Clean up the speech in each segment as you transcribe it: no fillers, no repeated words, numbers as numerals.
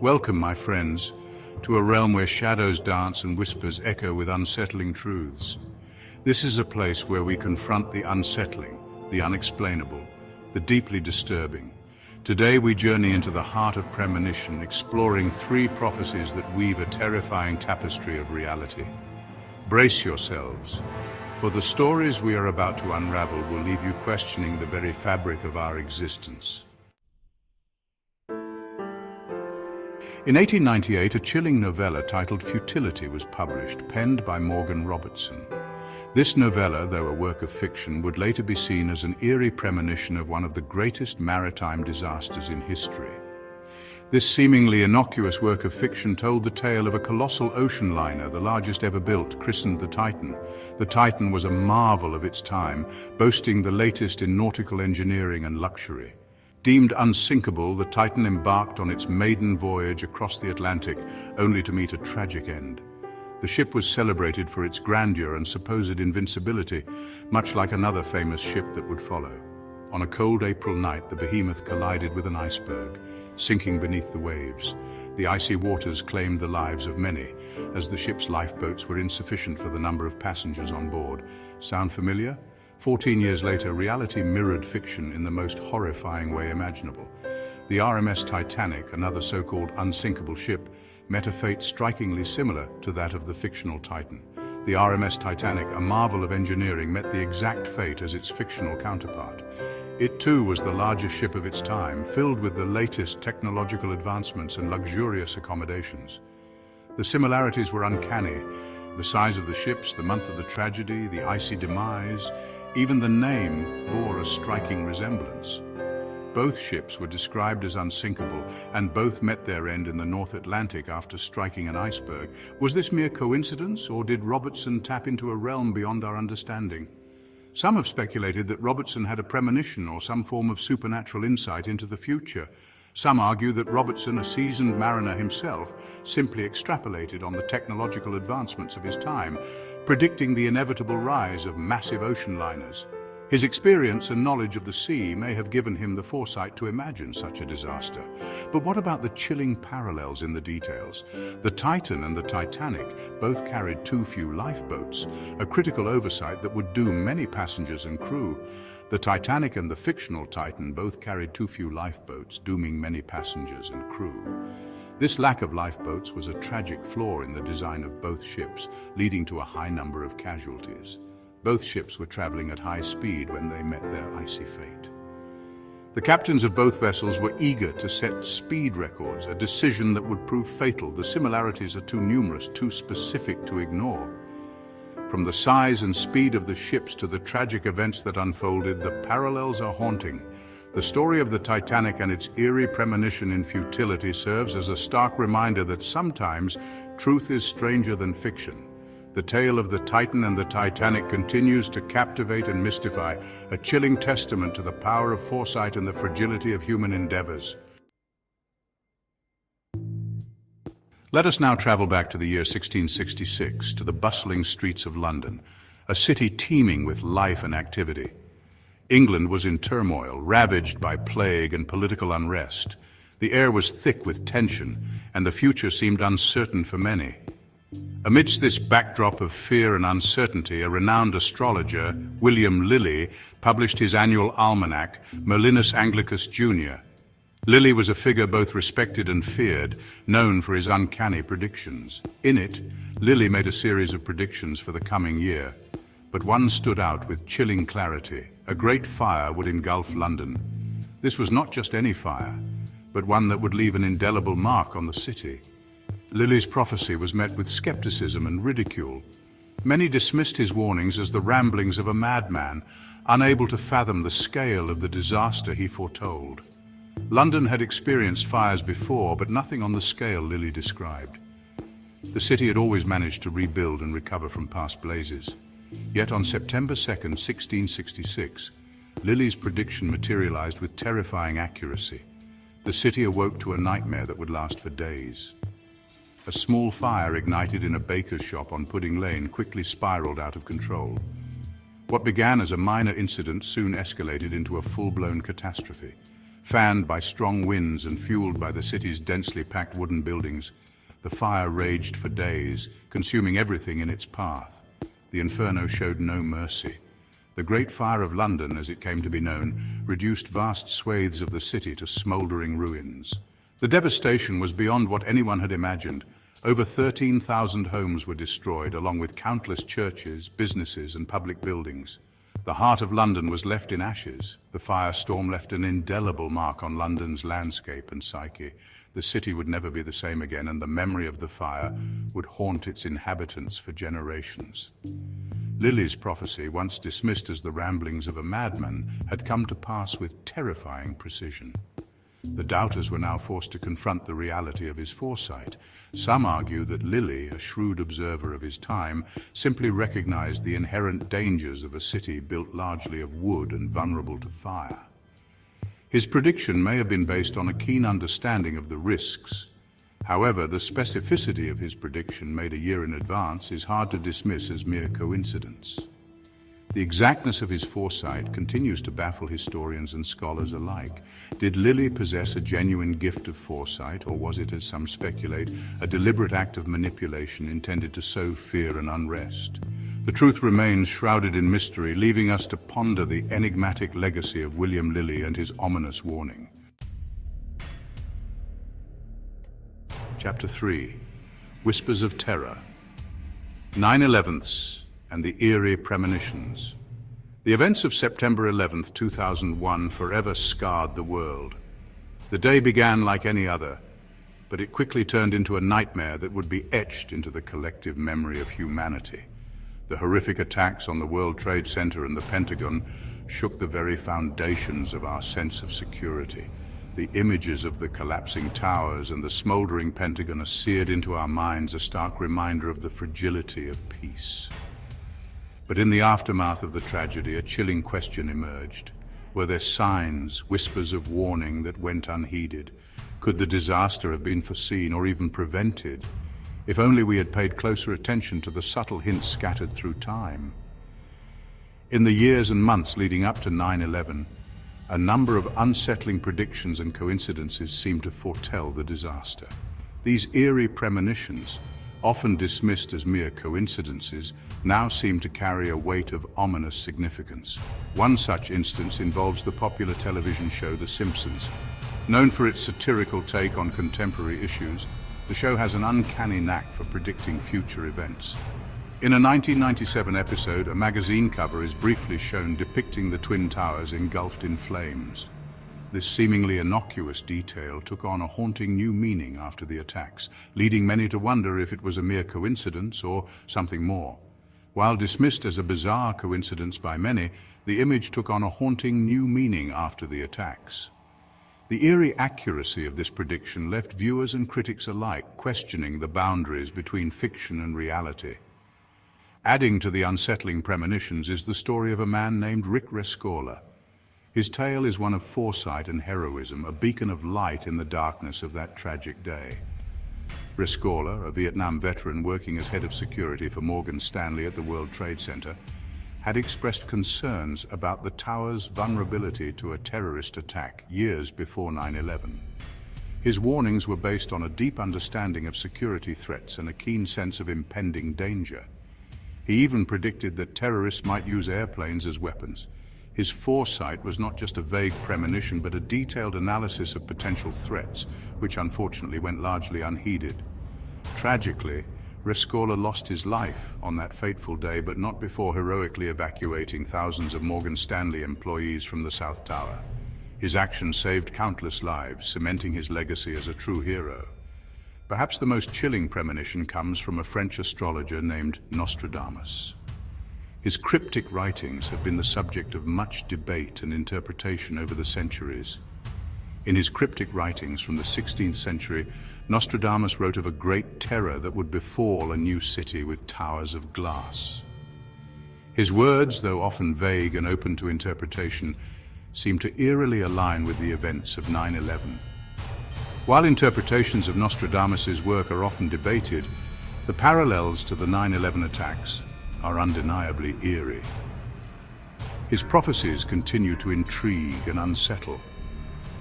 Welcome, my friends, to a realm where shadows dance and whispers echo with unsettling truths. This is a place where we confront the unsettling, the unexplainable, the deeply disturbing. Today we journey into the heart of Premonition, exploring three prophecies that weave a terrifying tapestry of reality. Brace yourselves, for the stories we are about to unravel will leave you questioning the very fabric of our existence. In 1898, a chilling novella titled Futility was published, penned by Morgan Robertson. This novella, though a work of fiction, would later be seen as an eerie premonition of one of the greatest maritime disasters in history. This seemingly innocuous work of fiction told the tale of a colossal ocean liner, the largest ever built, christened the Titan. The Titan was a marvel of its time, boasting the latest in nautical engineering and luxury. Deemed unsinkable, the Titan embarked on its maiden voyage across the Atlantic, only to meet a tragic end. The ship was celebrated for its grandeur and supposed invincibility, much like another famous ship that would follow. On a cold April night, the behemoth collided with an iceberg, sinking beneath the waves. The icy waters claimed the lives of many, as the ship's lifeboats were insufficient for the number of passengers on board. Sound familiar? 14 years later, reality mirrored fiction in the most horrifying way imaginable. The RMS Titanic, another so-called unsinkable ship, met a fate strikingly similar to that of the fictional Titan. The RMS Titanic, a marvel of engineering, met the exact fate as its fictional counterpart. It too was the largest ship of its time, filled with the latest technological advancements and luxurious accommodations. The similarities were uncanny. The size of the ships, the month of the tragedy, the icy demise, even the name bore a striking resemblance. Both ships were described as unsinkable, and both met their end in the North Atlantic after striking an iceberg. Was this mere coincidence, or did Robertson tap into a realm beyond our understanding? Some have speculated that Robertson had a premonition or some form of supernatural insight into the future. Some argue that Robertson, a seasoned mariner himself, simply extrapolated on the technological advancements of his time, predicting the inevitable rise of massive ocean liners. His experience and knowledge of the sea may have given him the foresight to imagine such a disaster. But what about the chilling parallels in the details? The Titan and the Titanic both carried too few lifeboats, a critical oversight that would doom many passengers and crew. The Titanic and the fictional Titan both carried too few lifeboats, dooming many passengers and crew. This lack of lifeboats was a tragic flaw in the design of both ships, leading to a high number of casualties. Both ships were traveling at high speed when they met their icy fate. The captains of both vessels were eager to set speed records, a decision that would prove fatal. The similarities are too numerous, too specific to ignore. From the size and speed of the ships to the tragic events that unfolded, the parallels are haunting. The story of the Titanic and its eerie premonition in futility serves as a stark reminder that sometimes truth is stranger than fiction. The tale of the Titan and the Titanic continues to captivate and mystify, a chilling testament to the power of foresight and the fragility of human endeavors. Let us now travel back to the year 1666, to the bustling streets of London, a city teeming with life and activity. England was in turmoil, ravaged by plague and political unrest. The air was thick with tension, and the future seemed uncertain for many. Amidst this backdrop of fear and uncertainty, a renowned astrologer, William Lilly, published his annual almanac, Merlinus Anglicus Jr. Lilly was a figure both respected and feared, known for his uncanny predictions. In it, Lilly made a series of predictions for the coming year, but one stood out with chilling clarity. A great fire would engulf London. This was not just any fire, but one that would leave an indelible mark on the city. Lilly's prophecy was met with skepticism and ridicule. Many dismissed his warnings as the ramblings of a madman, unable to fathom the scale of the disaster he foretold. London had experienced fires before, but nothing on the scale Lilly described. The city had always managed to rebuild and recover from past blazes. Yet on September 2nd, 1666, Lilly's prediction materialized with terrifying accuracy. The city awoke to a nightmare that would last for days. A small fire ignited in a baker's shop on Pudding Lane quickly spiraled out of control. What began as a minor incident soon escalated into a full-blown catastrophe. Fanned by strong winds and fueled by the city's densely packed wooden buildings, the fire raged for days, consuming everything in its path. The inferno showed no mercy. The Great Fire of London, as it came to be known, reduced vast swathes of the city to smouldering ruins. The devastation was beyond what anyone had imagined. Over 13,000 homes were destroyed, along with countless churches, businesses, and public buildings. The heart of London was left in ashes. The firestorm left an indelible mark on London's landscape and psyche. The city would never be the same again, and the memory of the fire would haunt its inhabitants for generations. Lilly's prophecy, once dismissed as the ramblings of a madman, had come to pass with terrifying precision. The doubters were now forced to confront the reality of his foresight. Some argue that Lilly, a shrewd observer of his time, simply recognized the inherent dangers of a city built largely of wood and vulnerable to fire. His prediction may have been based on a keen understanding of the risks. However, the specificity of his prediction, made a year in advance, is hard to dismiss as mere coincidence. The exactness of his foresight continues to baffle historians and scholars alike. Did Lilly possess a genuine gift of foresight, or was it, as some speculate, a deliberate act of manipulation intended to sow fear and unrest? The truth remains shrouded in mystery, leaving us to ponder the enigmatic legacy of William Lilly and his ominous warning. Chapter 3. Whispers of Terror. 9/11 and the Eerie Premonitions. The events of September 11, 2001 forever scarred the world. The day began like any other, but it quickly turned into a nightmare that would be etched into the collective memory of humanity. The horrific attacks on the World Trade Center and the Pentagon shook the very foundations of our sense of security. The images of the collapsing towers and the smoldering Pentagon are seared into our minds, a stark reminder of the fragility of peace. But in the aftermath of the tragedy, a chilling question emerged. Were there signs, whispers of warning that went unheeded? Could the disaster have been foreseen or even prevented? If only we had paid closer attention to the subtle hints scattered through time. In the years and months leading up to 9/11, a number of unsettling predictions and coincidences seemed to foretell the disaster. These eerie premonitions, often dismissed as mere coincidences, now seem to carry a weight of ominous significance. One such instance involves the popular television show The Simpsons. Known for its satirical take on contemporary issues, the show has an uncanny knack for predicting future events. In a 1997 episode, a magazine cover is briefly shown depicting the Twin Towers engulfed in flames. This seemingly innocuous detail took on a haunting new meaning after the attacks, leading many to wonder if it was a mere coincidence or something more. While dismissed as a bizarre coincidence by many, the image took on a haunting new meaning after the attacks. The eerie accuracy of this prediction left viewers and critics alike questioning the boundaries between fiction and reality. Adding to the unsettling premonitions is the story of a man named Rick Rescorla. His tale is one of foresight and heroism, a beacon of light in the darkness of that tragic day. Rescorla, a Vietnam veteran working as head of security for Morgan Stanley at the World Trade Center, had expressed concerns about the tower's vulnerability to a terrorist attack years before 9/11. His warnings were based on a deep understanding of security threats and a keen sense of impending danger. He even predicted that terrorists might use airplanes as weapons. His foresight was not just a vague premonition, but a detailed analysis of potential threats, which unfortunately went largely unheeded. Tragically, Rescorla lost his life on that fateful day, but not before heroically evacuating thousands of Morgan Stanley employees from the South Tower. His actions saved countless lives, cementing his legacy as a true hero. Perhaps the most chilling premonition comes from a French astrologer named Nostradamus. His cryptic writings have been the subject of much debate and interpretation over the centuries. In his cryptic writings from the 16th century, Nostradamus wrote of a great terror that would befall a new city with towers of glass. His words, though often vague and open to interpretation, seem to eerily align with the events of 9/11. While interpretations of Nostradamus's work are often debated, the parallels to the 9/11 attacks are undeniably eerie. His prophecies continue to intrigue and unsettle.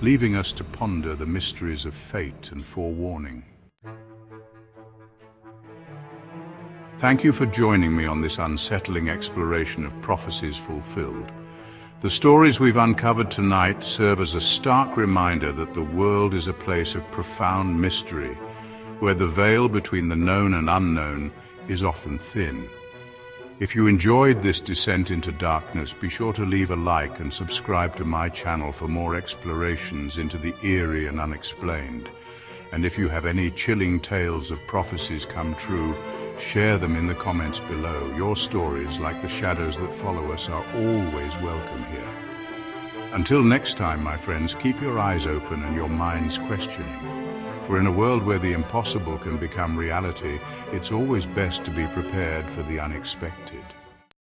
leaving us to ponder the mysteries of fate and forewarning. Thank you for joining me on this unsettling exploration of prophecies fulfilled. The stories we've uncovered tonight serve as a stark reminder that the world is a place of profound mystery, where the veil between the known and unknown is often thin. If you enjoyed this descent into darkness, be sure to leave a like and subscribe to my channel for more explorations into the eerie and unexplained. And if you have any chilling tales of prophecies come true, share them in the comments below. Your stories, like the shadows that follow us, are always welcome here. Until next time, my friends, keep your eyes open and your minds questioning. For in a world where the impossible can become reality, it's always best to be prepared for the unexpected.